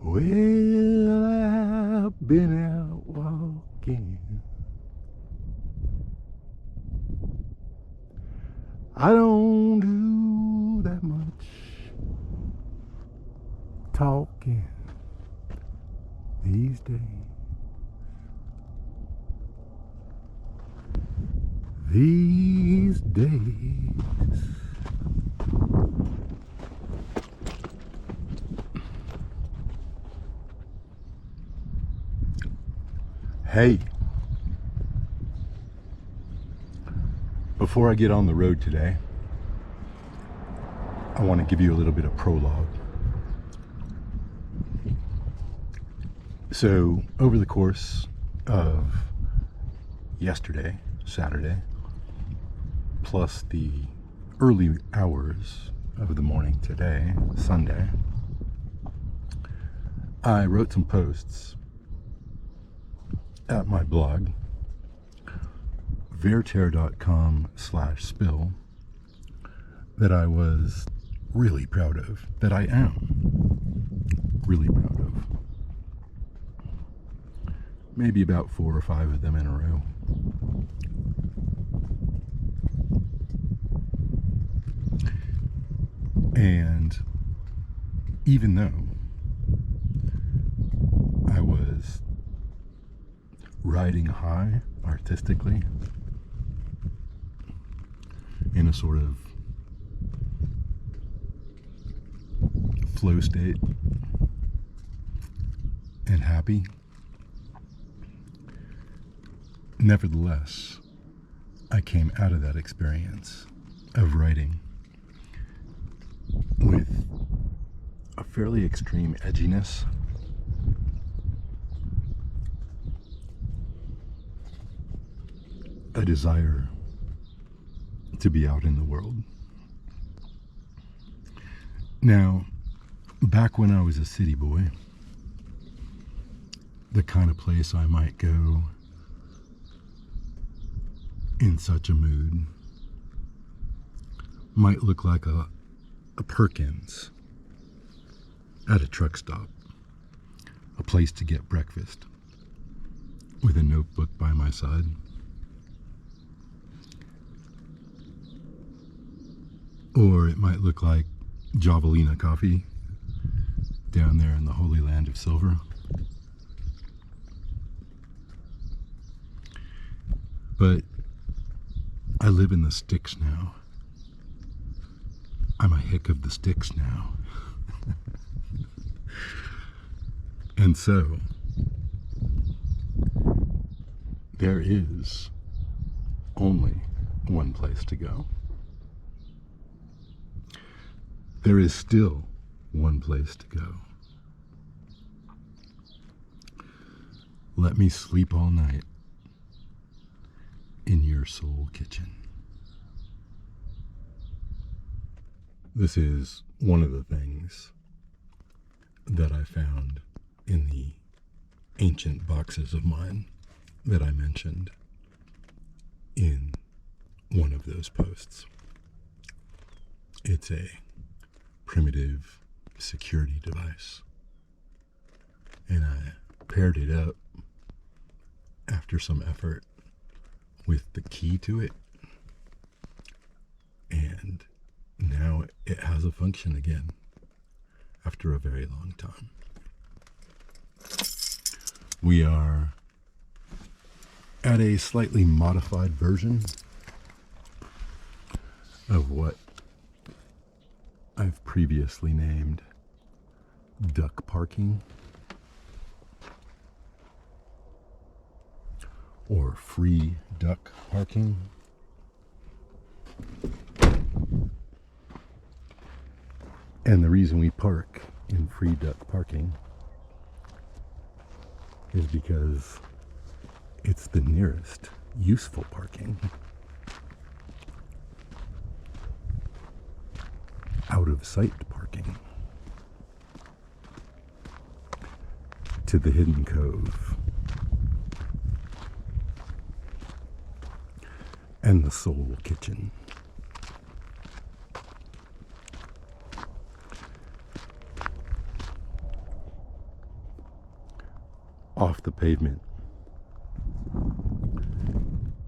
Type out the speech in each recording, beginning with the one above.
Well, I've been out walking. I don't do that much talking these days. These days. Hey, before I get on the road today, I want to give you a little bit of prologue. So, over the course of yesterday, Saturday, plus the early hours of the morning today, Sunday, I wrote some posts at my blog, verter.com/spill, that I was really proud of, that I am really proud of. Maybe about 4 or 5 of them in a row. And even though I was riding high artistically in a sort of flow state and happy, nevertheless, I came out of that experience of writing with a fairly extreme edginess, a desire to be out in the world. Now, back when I was a city boy, the kind of place I might go in such a mood might look like a Perkins at a truck stop, a place to get breakfast with a notebook by my side. Or it might look like Javelina coffee down there in the holy land of silver. But I live in the sticks now. I'm a hick of the sticks now. And so, there is only one place to go. There is still one place to go. Let me sleep all night in your soul kitchen. This is one of the things that I found in the ancient boxes of mine that I mentioned in one of those posts. It's a primitive security device, and I paired it up after some effort with the key to it, and now it has a function again after a very long time. We are at a slightly modified version of what I've previously named duck parking or free duck parking. And the reason we park in free duck parking is because it's the nearest useful parking. Out of sight parking to the hidden cove and the soul kitchen. off the pavement.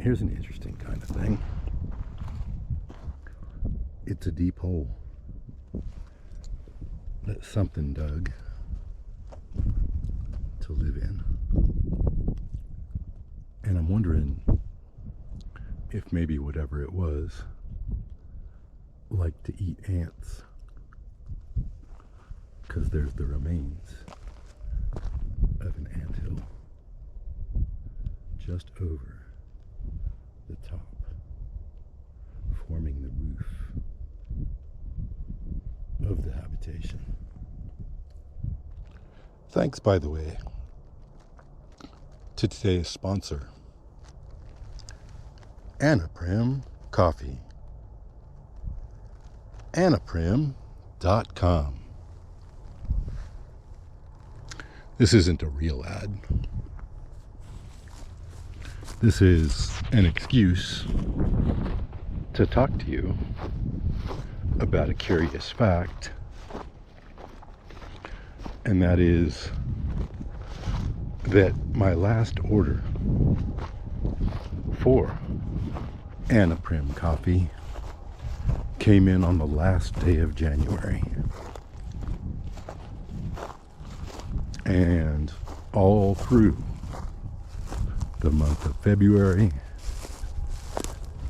Here's an interesting kind of thing. It's a deep hole that something dug to live in. And I'm wondering if maybe whatever it was liked to eat ants, because there's the remains of an anthill just over the top, forming the roof of the habitation. Thanks, by the way, to today's sponsor, Anaprim Coffee. Anaprim.com. This isn't a real ad. This is an excuse to talk to you about a curious fact, and that is that my last order for Anaprim Coffee came in on the last day of January. And all through the month of February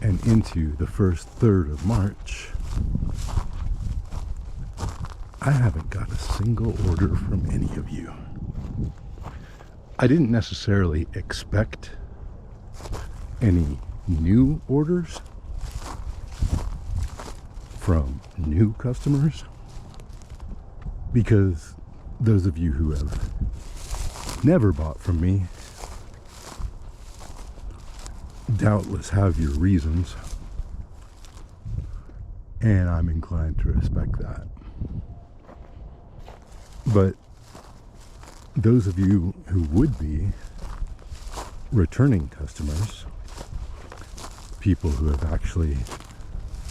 and into the first third of March, I haven't got a single order from any of you. I didn't necessarily expect any new orders from new customers, because those of you who have never bought from me doubtless have your reasons, and I'm inclined to respect that. But those of you who would be returning customers, people who have actually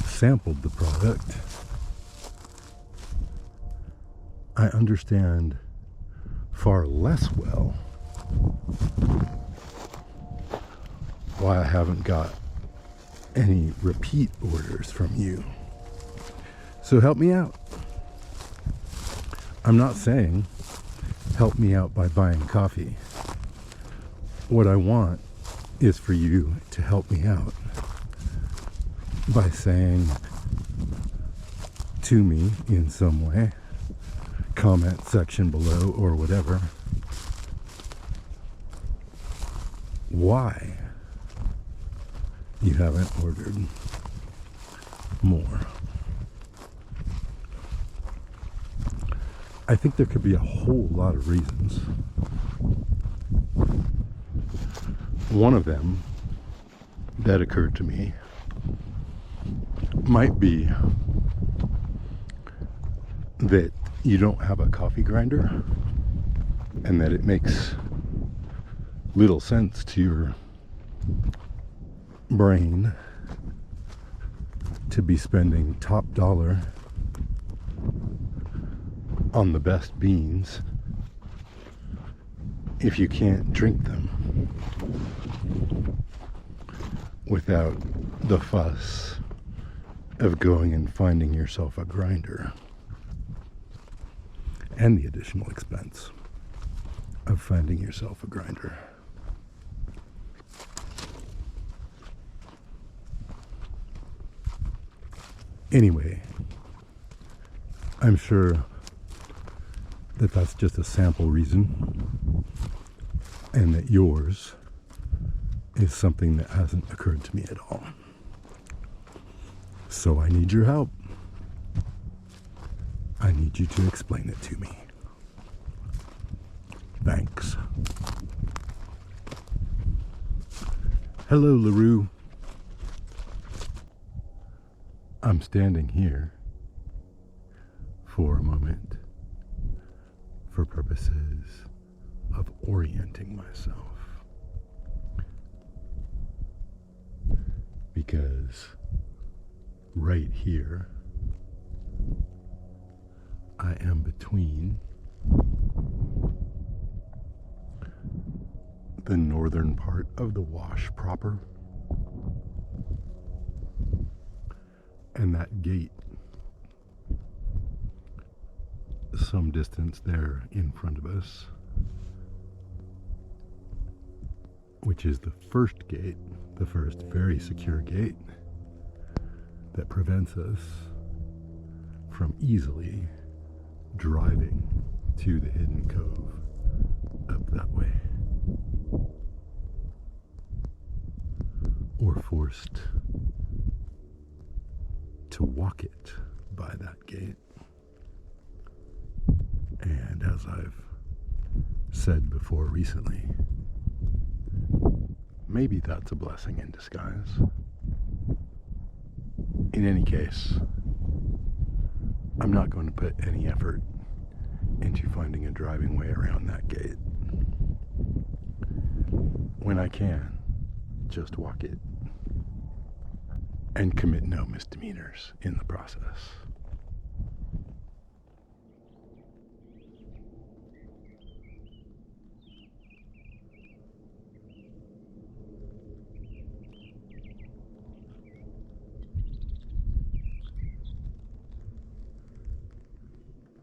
sampled the product, I understand far less well why I haven't got any repeat orders from you. So help me out. I'm not saying help me out by buying coffee. What I want is for you to help me out by saying to me in some way, comment section below or whatever, why you haven't ordered more. I think there could be a whole lot of reasons. One of them that occurred to me might be that you don't have a coffee grinder, and that it makes little sense to your brain to be spending top dollar on the best beans if you can't drink them without the fuss of going and finding yourself a grinder and the additional expense of finding yourself a grinder. Anyway, I'm sure that that's just a sample reason, and that yours is something that hasn't occurred to me at all. So I need your help. I need you to explain it to me. Thanks. Hello, LaRue. I'm standing here for a moment for purposes of orienting myself, because right here I am between the northern part of the wash proper. And that gate, some distance there in front of us, which is the first gate, the first very secure gate that prevents us from easily driving to the hidden cove up that way, or forced to walk it by that gate. And as I've said before recently, maybe that's a blessing in disguise. In any case, I'm not going to put any effort into finding a driving way around that gate. When I can, just walk it and commit no misdemeanors in the process.